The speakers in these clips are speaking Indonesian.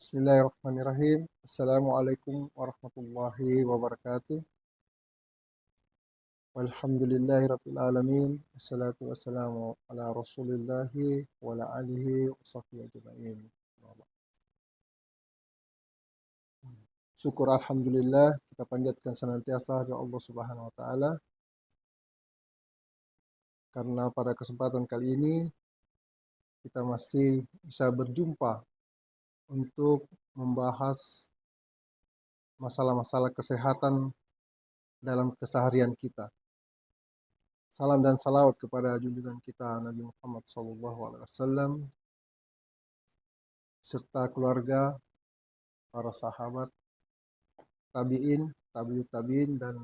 Bismillahirrahmanirrahim. Assalamualaikum warahmatullahi wabarakatuh. Walhamdulillahirabbil alamin. Wassalatu wassalamu ala Rasulillahi wa ala alihi wa sahbihi ajma'in. Syukur alhamdulillah kita panjatkan senantiasa kepada Allah Subhanahu wa taala karena pada kesempatan kali ini kita masih bisa berjumpa untuk membahas masalah-masalah kesehatan dalam keseharian kita. Salam dan salawat kepada junjungan kita Nabi Muhammad SAW serta keluarga, para sahabat, tabi'in, tabi'ut tabi'in, dan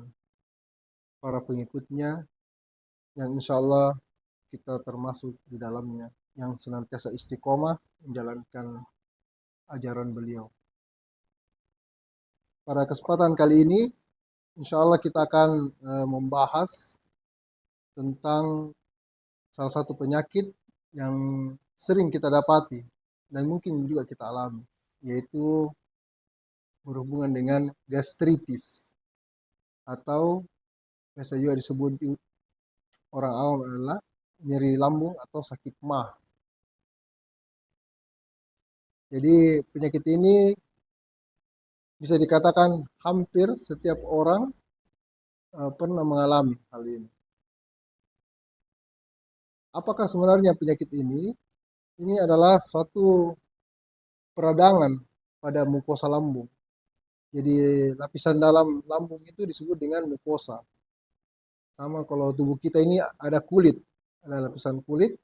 para pengikutnya yang insya Allah kita termasuk di dalamnya, yang senantiasa istiqomah menjalankan ajaran beliau. Pada kesempatan kali ini insya Allah kita akan membahas tentang salah satu penyakit yang sering kita dapati dan mungkin juga kita alami, yaitu berhubungan dengan gastritis atau biasa juga disebut orang awam adalah nyeri lambung atau sakit MAH. Jadi penyakit ini bisa dikatakan hampir setiap orang pernah mengalami hal ini. Apakah sebenarnya penyakit ini? Ini adalah suatu peradangan pada mukosa lambung. Jadi lapisan dalam lambung itu disebut dengan mukosa. Sama kalau tubuh kita ini ada kulit, ada lapisan kulit.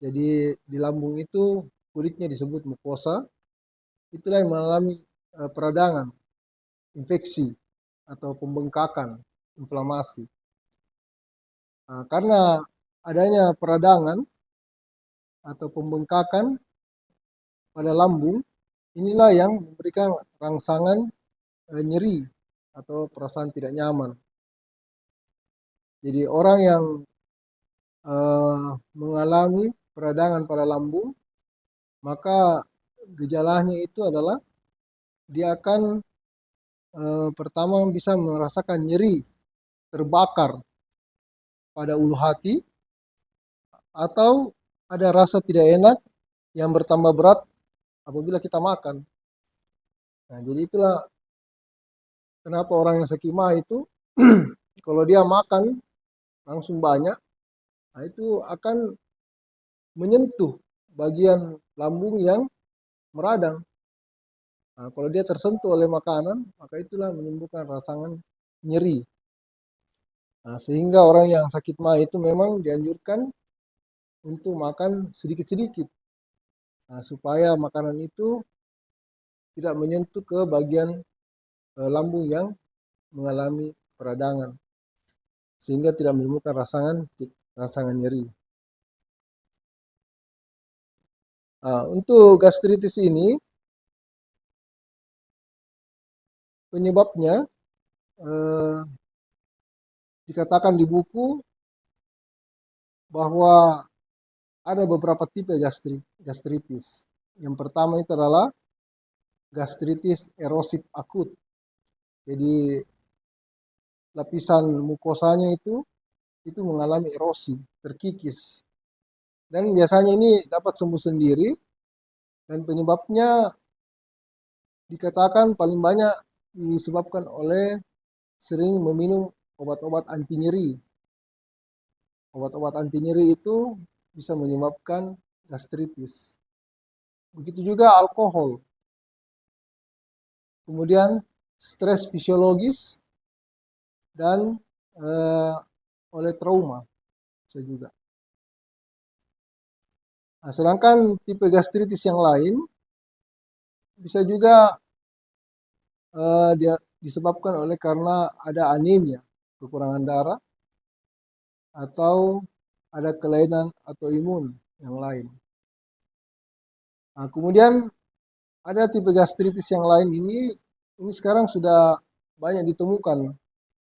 Jadi di lambung itu kulitnya disebut mukosa. Itulah yang mengalami peradangan, infeksi atau pembengkakan, inflamasi. Nah, karena adanya peradangan atau pembengkakan pada lambung, inilah yang memberikan rangsangan nyeri atau perasaan tidak nyaman. Jadi orang yang mengalami peradangan pada lambung, maka gejalanya itu adalah dia akan pertama bisa merasakan nyeri, terbakar pada ulu hati, atau ada rasa tidak enak yang bertambah berat apabila kita makan. Nah, jadi itulah kenapa orang yang sakit MAH itu kalau dia makan langsung banyak, nah itu akan menyentuh bagian lambung yang meradang. Nah, kalau dia tersentuh oleh makanan, maka itulah menimbulkan rangsangan nyeri. Nah, sehingga orang yang sakit MAH itu memang dianjurkan untuk makan sedikit-sedikit. Nah, supaya makanan itu tidak menyentuh ke bagian lambung yang mengalami peradangan, sehingga tidak menimbulkan rangsangan nyeri. Untuk gastritis ini penyebabnya dikatakan di buku bahwa ada beberapa tipe gastritis. Yang pertama itu adalah gastritis erosif akut. Jadi lapisan mukosanya itu mengalami erosi, terkikis. Dan biasanya ini dapat sembuh sendiri dan penyebabnya dikatakan paling banyak disebabkan oleh sering meminum obat-obat anti nyeri. Obat-obat anti nyeri itu bisa menyebabkan gastritis. Begitu juga alkohol. Kemudian stres fisiologis dan oleh trauma bisa juga. Nah, sedangkan tipe gastritis yang lain bisa juga dia disebabkan oleh karena ada anemia, kekurangan darah, atau ada kelainan atau imun yang lain. Nah, kemudian ada tipe gastritis yang lain ini sekarang sudah banyak ditemukan,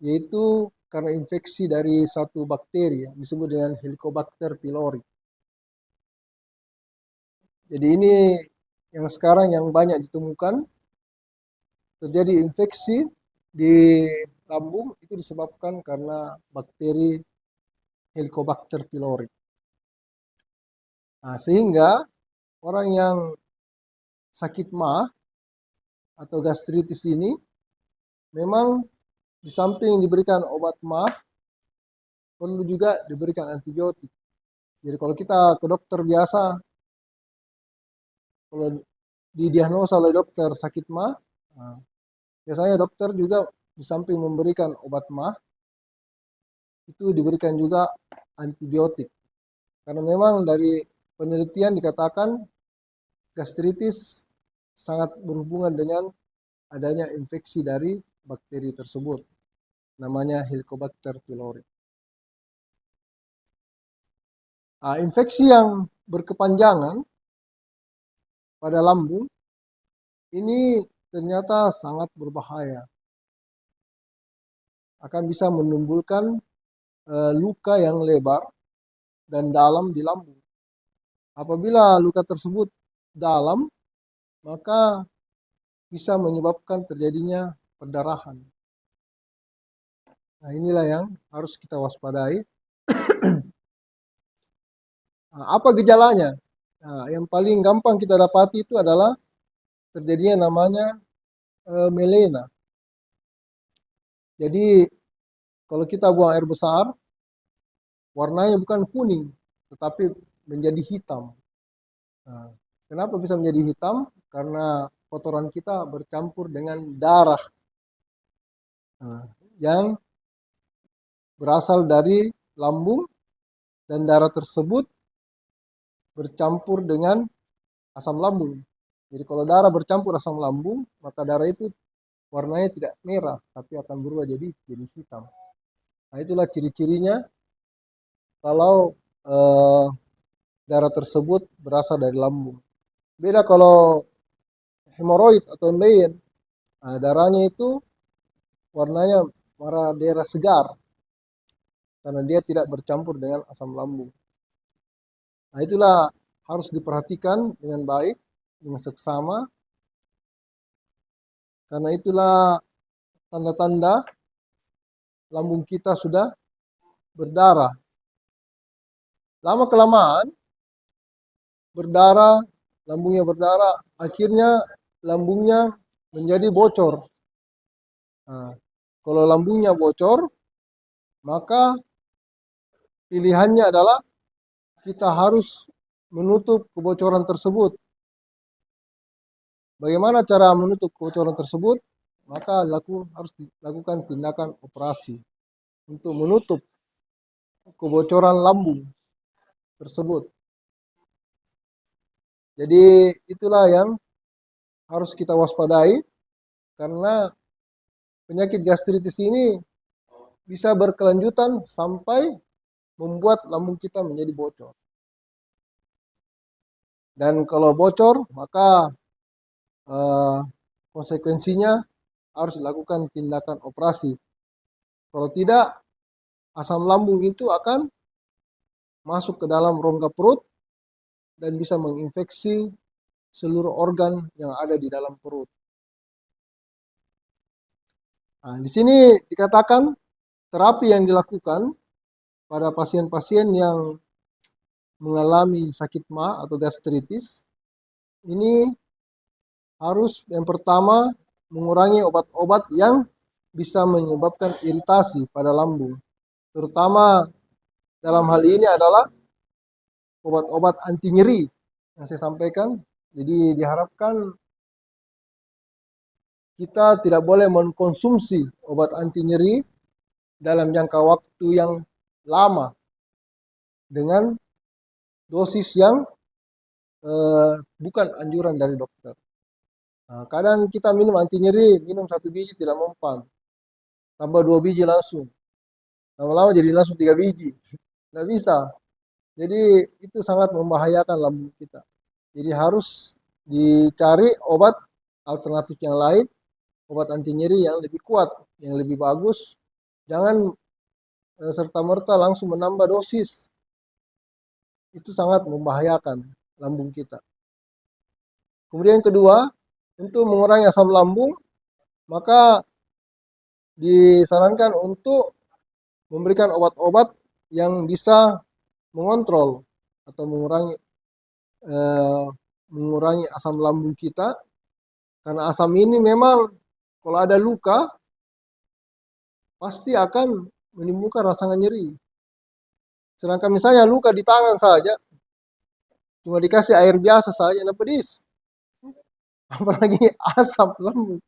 yaitu karena infeksi dari satu bakteri yang disebut dengan Helicobacter pylori. Jadi ini yang sekarang yang banyak ditemukan terjadi infeksi di lambung itu disebabkan karena bakteri Helicobacter pylori. Nah, sehingga orang yang sakit MAH atau gastritis ini memang di samping diberikan obat MAH perlu juga diberikan antibiotik. Jadi kalau kita ke dokter biasa, kalau didiagnosa oleh dokter sakit MAH, nah, biasanya dokter juga di samping memberikan obat MAH, itu diberikan juga antibiotik. Karena memang dari penelitian dikatakan gastritis sangat berhubungan dengan adanya infeksi dari bakteri tersebut. Namanya Helicobacter pylori. Nah, infeksi yang berkepanjangan pada lambung ini ternyata sangat berbahaya. Akan bisa menimbulkan luka yang lebar dan dalam di lambung. Apabila luka tersebut dalam, maka bisa menyebabkan terjadinya perdarahan. Nah, inilah yang harus kita waspadai. Nah, apa gejalanya? Nah, yang paling gampang kita dapati itu adalah terjadinya namanya melena. Jadi kalau kita buang air besar, warnanya bukan kuning, tetapi menjadi hitam. Nah, kenapa bisa menjadi hitam? Karena kotoran kita bercampur dengan darah, nah, yang berasal dari lambung, dan darah tersebut bercampur dengan asam lambung. Jadi kalau darah bercampur asam lambung, maka darah itu warnanya tidak merah, tapi akan berubah jadi hitam. Nah, itulah ciri-cirinya kalau eh, darah tersebut berasal dari lambung. Beda kalau hemoroid atau embeien, nah, darahnya itu warnanya warna darah segar karena dia tidak bercampur dengan asam lambung. Nah, itulah harus diperhatikan dengan baik, dengan seksama, karena itulah tanda-tanda lambung kita sudah berdarah. Lama-kelamaan berdarah, lambungnya berdarah, akhirnya lambungnya menjadi bocor. Nah, kalau lambungnya bocor, maka pilihannya adalah kita harus menutup kebocoran tersebut. Bagaimana cara menutup kebocoran tersebut? Maka harus dilakukan tindakan operasi untuk menutup kebocoran lambung tersebut. Jadi itulah yang harus kita waspadai karena penyakit gastritis ini bisa berkelanjutan sampai membuat lambung kita menjadi bocor. Dan kalau bocor, maka konsekuensinya harus dilakukan tindakan operasi. Kalau tidak, asam lambung itu akan masuk ke dalam rongga perut dan bisa menginfeksi seluruh organ yang ada di dalam perut. Nah, di sini dikatakan terapi yang dilakukan pada pasien-pasien yang mengalami sakit MAH atau gastritis ini harus yang pertama mengurangi obat-obat yang bisa menyebabkan iritasi pada lambung. Terutama dalam hal ini adalah obat-obat anti nyeri yang saya sampaikan. Jadi diharapkan kita tidak boleh mengkonsumsi obat anti nyeri dalam jangka waktu yang lama dengan dosis yang bukan anjuran dari dokter. Nah, kadang kita minum anti nyeri, minum 1 biji tidak mempan, tambah 2 biji langsung, lama-lama jadi langsung 3 biji, nggak bisa. Jadi itu sangat membahayakan lambung kita. Jadi harus dicari obat alternatif yang lain, obat anti nyeri yang lebih kuat, yang lebih bagus. Jangan serta-merta langsung menambah dosis. Itu sangat membahayakan lambung kita. Kemudian yang kedua, untuk mengurangi asam lambung, maka disarankan untuk memberikan obat-obat yang bisa mengontrol atau eh, mengurangi asam lambung kita, karena asam ini memang kalau ada luka pasti akan menimbulkan rasa nyeri. Sedangkan misalnya luka di tangan saja, cuma dikasih air biasa saja, nah pedis. Apalagi asam lambung.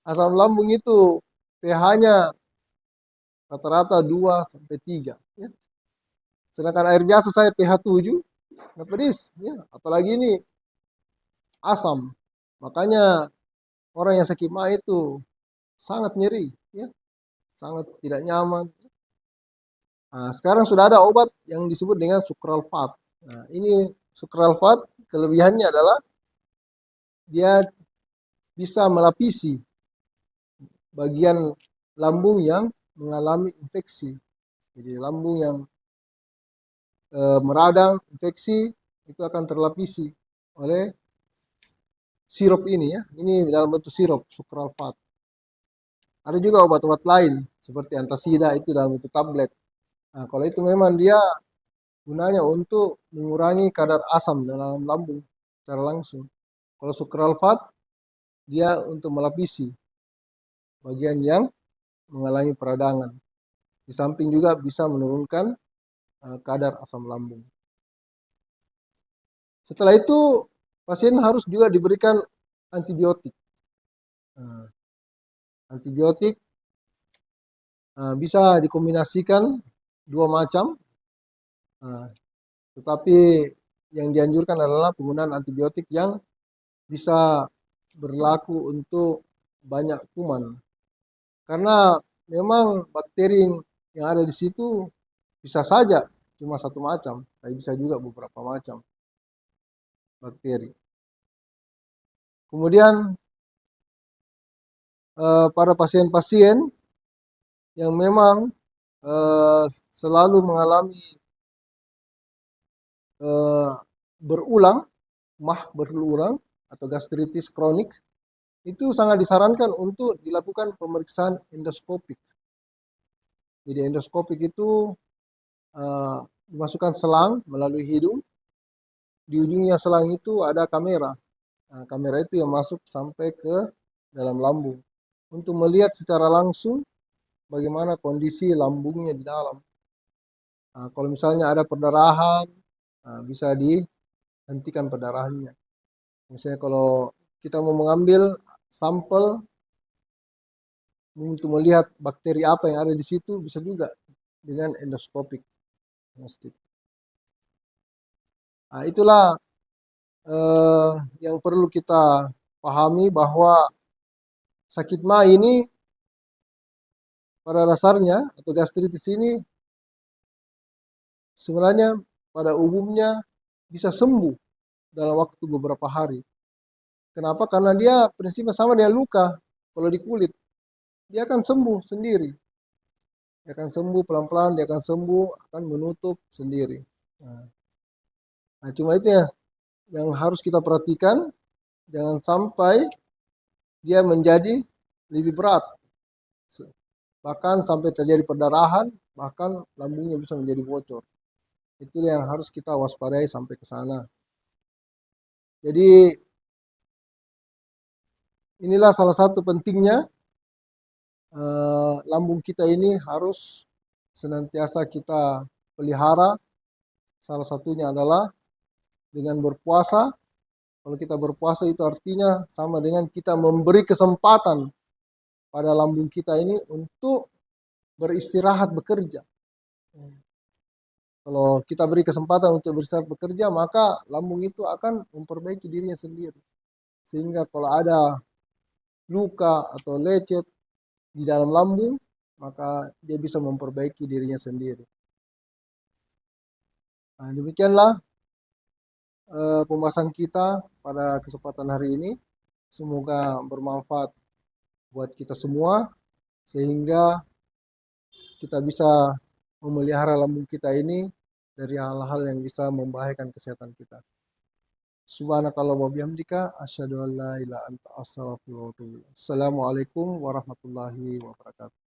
Asam lambung itu pH-nya rata-rata 2 sampai 3. Ya. Sedangkan air biasa saya pH 7, nah pedis. Ya. Apalagi ini asam. Makanya orang yang sakit MA itu sangat nyeri. Ya. Sangat tidak nyaman. Nah, sekarang sudah ada obat yang disebut dengan sukralfat. Nah, ini sukralfat kelebihannya adalah dia bisa melapisi bagian lambung yang mengalami infeksi. Jadi lambung yang meradang, infeksi itu akan terlapisi oleh sirup ini ya. Ini dalam bentuk sirup sukralfat. Ada juga obat-obat lain seperti antasida itu dalam bentuk tablet. Nah, kalau itu memang dia gunanya untuk mengurangi kadar asam dalam lambung secara langsung. Kalau sukralfat dia untuk melapisi bagian yang mengalami peradangan. Di samping juga bisa menurunkan kadar asam lambung. Setelah itu pasien harus juga diberikan antibiotik. Nah, antibiotik bisa dikombinasikan dua macam, tetapi yang dianjurkan adalah penggunaan antibiotik yang bisa berlaku untuk banyak kuman. Karena memang bakteri yang ada di situ bisa saja cuma satu macam, tapi bisa juga beberapa macam bakteri. Kemudian pada pasien-pasien yang memang selalu mengalami eh, berulang, berulang atau gastritis kronik, itu sangat disarankan untuk dilakukan pemeriksaan endoskopik. Jadi endoskopik itu dimasukkan selang melalui hidung, di ujungnya selang itu ada kamera. Nah, kamera itu yang masuk sampai ke dalam lambung untuk melihat secara langsung bagaimana kondisi lambungnya di dalam. Nah, kalau misalnya ada perdarahan, bisa dihentikan perdarahannya. Misalnya kalau kita mau mengambil sampel untuk melihat bakteri apa yang ada di situ, bisa juga dengan endoskopik. Nah, itulah yang perlu kita pahami bahwa sakit MA ini pada dasarnya atau gastritis ini sebenarnya pada umumnya bisa sembuh dalam waktu beberapa hari. Kenapa? Karena dia prinsipnya sama dengan luka. Kalau di kulit, dia akan sembuh sendiri. Dia akan sembuh pelan-pelan, dia akan sembuh, akan menutup sendiri. Nah, cuma itu ya yang harus kita perhatikan, jangan sampai dia menjadi lebih berat. Bahkan sampai terjadi perdarahan, bahkan lambungnya bisa menjadi bocor. Itu yang harus kita waspadai sampai ke sana. Jadi inilah salah satu pentingnya lambung kita ini harus senantiasa kita pelihara. Salah satunya adalah dengan berpuasa. Kalau kita berpuasa itu artinya sama dengan kita memberi kesempatan pada lambung kita ini untuk beristirahat bekerja. Kalau kita beri kesempatan untuk beristirahat bekerja, maka lambung itu akan memperbaiki dirinya sendiri. Sehingga kalau ada luka atau lecet di dalam lambung, maka dia bisa memperbaiki dirinya sendiri. Nah, demikianlah pembahasan kita pada kesempatan hari ini. Semoga bermanfaat buat kita semua, sehingga kita bisa memelihara lambung kita ini dari hal-hal yang bisa membahayakan kesehatan kita. Subhanakallah wa bihamdika asyhadu an la ilaha anta astaghfiruka wa atubu ilaik. Assalamualaikum warahmatullahi wabarakatuh.